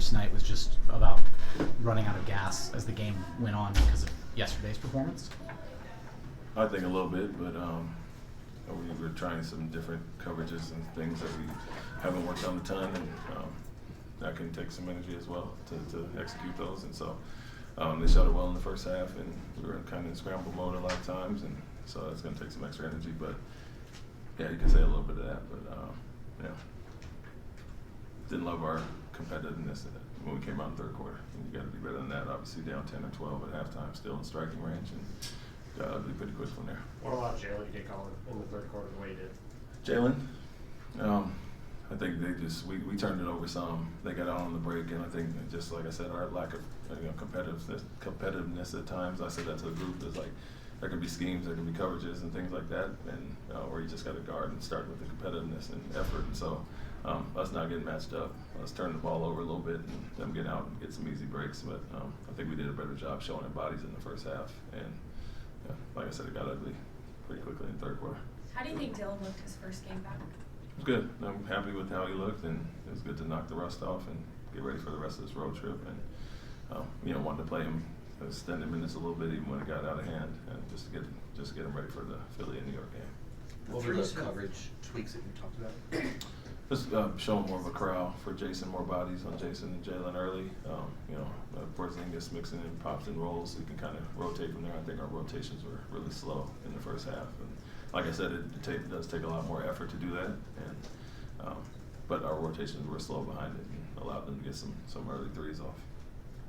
tonight was just about running out of gas as the game went on because of yesterday's performance? I think a little bit, but we were trying some different coverages and things that we haven't worked on a ton, and that can take some energy as well to execute those. And so they shot it well in the first half, and we were kind of in scramble mode a lot of times, and so that's going to take some extra energy. But yeah, you can say a little bit of that, but yeah. Didn't love our competitiveness when we came out in the third quarter. And you got to be better than that. Obviously down 10 or 12 at halftime, still in striking range, and got ugly pretty quick from there. What allowed Jalen to get going in the third quarter the way he did? Jalen, I think they just we turned it over some. They got out on the break, and I think just like I said, our lack of competitiveness at times. I said that to the group. Is like there could be schemes, there could be coverages and things like that, and where you just got to guard and start with the competitiveness and effort. And so us not getting matched up, us turning the ball over a little bit, and them getting out and get some easy breaks. But I think we did a better job showing our bodies in the first half, and like I said, it got ugly pretty quickly in the third quarter. How do you think Dylan looked his first game back? It was good. I'm happy with how he looked, and it was good to knock the rust off and get ready for the rest of this road trip. And wanted to play him extended minutes a little bit, even when it got out of hand, and just to get him ready for the Philly and New York game. What were the coverage tweaks that you talked about? Just showing more of a corral for Jason, more bodies on Jason and Jalen early. Porzingis mixing in pops and rolls, so you can kind of rotate from there. I think our rotations were really slow in the first half. And like I said, it does take a lot more effort to do that. But our rotations were slow behind it and allowed them to get some early threes off.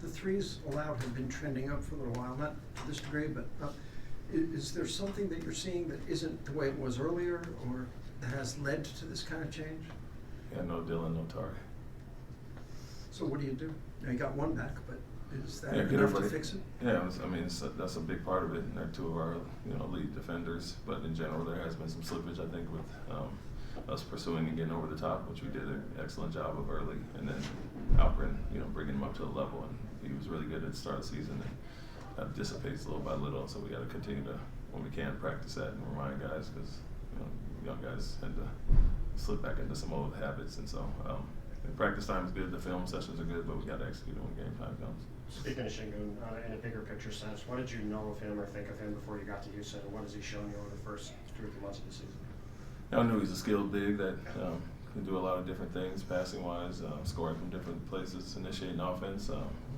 The threes allowed have been trending up for a little while, not to this degree, but is there something that you're seeing that isn't the way it was earlier, or that has led to this kind of change? Yeah, no Dylan, no Tari. So what do you do? Now you got one back, but is that get enough to everybody. fix it? Yeah, that's a big part of it. And they're two of our lead defenders, but in general there has been some slippage, I think, with us pursuing and getting over the top, which we did an excellent job of early, and then Alperen, bringing him up to the level, and he was really good at the start of the season, and that dissipates little by little. So we got to continue to, when we can, practice that and remind guys, because young guys tend to slip back into some old habits, and so practice time is good, the film sessions are good, but we got to execute it when game time comes. Speaking of Sengun, in a bigger picture sense, what did you know of him or think of him before you got to Houston, and what has he shown you over the first 2 or 3 months of the season? I knew he's a skilled big that can do a lot of different things, passing-wise, scoring from different places, initiating offense.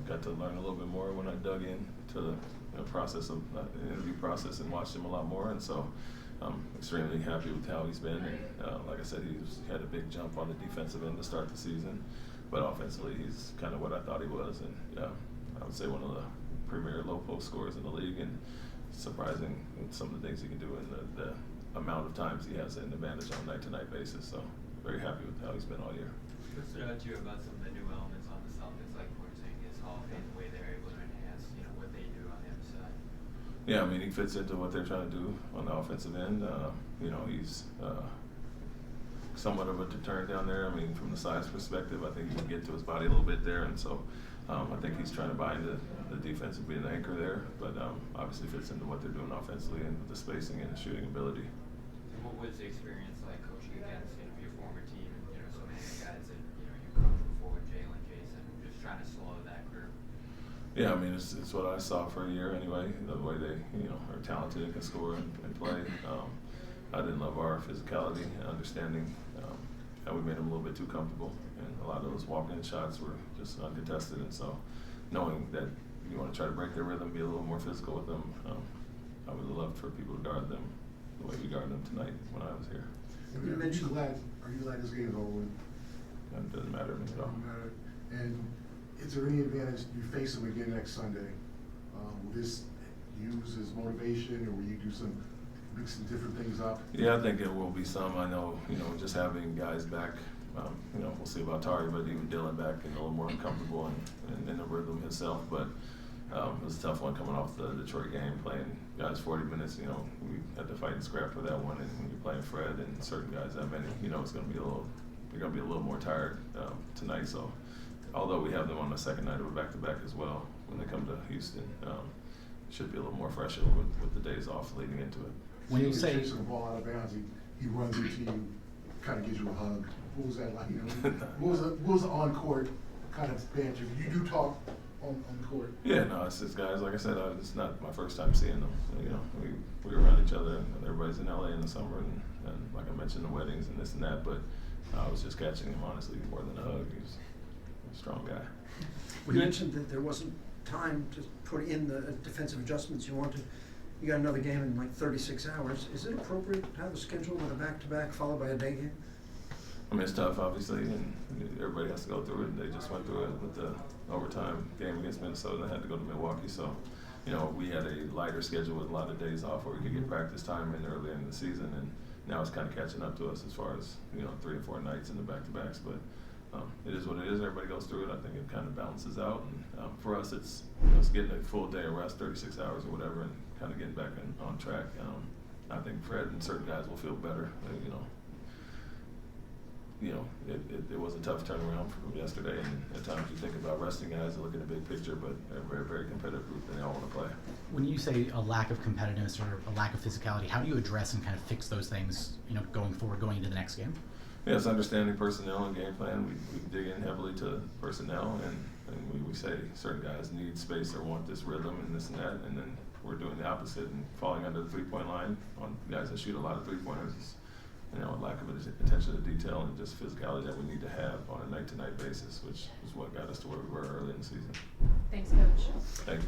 Got to learn a little bit more when I dug into the process of the interview process and watched him a lot more, and so I'm extremely happy with how he's been. And like I said, he had a big jump on the defensive end to start the season, but offensively he's kind of what I thought he was, and I would say one of the premier low post scorers in the league, and surprising with some of the things he can do in the amount of times he has an advantage on a night-to-night basis. So very happy with how he's been all year. What stood out to you about some of the new elements on the Celtics, like Porzingis, Hall, and the way they're able to enhance, what they do on the other side? Yeah, he fits into what they're trying to do on the offensive end. He's somewhat of a deterrent down there. From the size perspective, I think he can get to his body a little bit there, and so I think he's trying to buy into the defense and be an anchor there, but obviously fits into what they're doing offensively and with the spacing and the shooting ability. And what was the experience like coaching against your former team and so many guys that you coached before with Jalen, Jason, just trying to slow that group? Yeah, it's what I saw for a year anyway. The way they are talented and can score and play. I didn't love our physicality and understanding how we made them a little bit too comfortable, and a lot of those walk-in shots were just uncontested. And so, knowing that you want to try to break their rhythm, be a little more physical with them, I would have loved for people to guard them the way we guarded them tonight when I was here. Are you glad this game is over with? It doesn't matter to me at all. And is there any advantage you face them again next Sunday? Will this use as motivation, or will you do mix some different things up? Yeah, I think it will be some. I know, just having guys back, we'll see about Tari, but even Dylan back and a little more comfortable and in the rhythm himself. But it was a tough one coming off the Detroit game, playing guys 40 minutes. We had to fight and scrap for that one. And when you're playing Fred and certain guys that many, it's going to be they're going to be a little more tired tonight. So although we have them on the second night of a back-to-back as well, when they come to Houston, should be a little more fresher with the days off leading into it. When you say chasing the ball out of bounds, he runs into you, kind of gives you a hug. What was that like? What was the on-court kind of banter? You do talk on the court. Yeah, no, it's just guys. Like I said, it's not my first time seeing them. You know, we were around each other, and everybody's in LA in the summer, and like I mentioned, the weddings and this and that. But I was just catching him honestly more than a hug. He's a strong guy. You mentioned that there wasn't time to put in the defensive adjustments you wanted. You got another game in like 36 hours. Is it appropriate to have a schedule with a back-to-back followed by a day game? I mean, it's tough, obviously, and everybody has to go through it. And they just went through it with the overtime game against Minnesota. They had to go to Milwaukee, so you know we had a lighter schedule with a lot of days off where we could get practice time in early in the season, and now it's kind of catching up to us as far as 3 or 4 nights in the back-to-backs. But it is what it is. Everybody goes through it. I think it kind of balances out, and for us, it's getting a full day of rest, 36 hours or whatever, and kind of getting back on track. I think Fred and certain guys will feel better. It was a tough turnaround from yesterday, and at times you think about resting guys and look at the big picture, but they're a very, very competitive group, and they all want to play. When you say a lack of competitiveness or a lack of physicality, how do you address and kind of fix those things, going forward, going into the next game? Yeah, it's understanding personnel and game plan. We dig in heavily to personnel, and we say certain guys need space or want this rhythm and this and that, and then we're doing the opposite and falling under the three-point line on guys that shoot a lot of three-pointers. A lack of attention to detail and just physicality that we need to have on a night-to-night basis, which is what got us to where we were early in the season. Thanks, Coach. Thank you.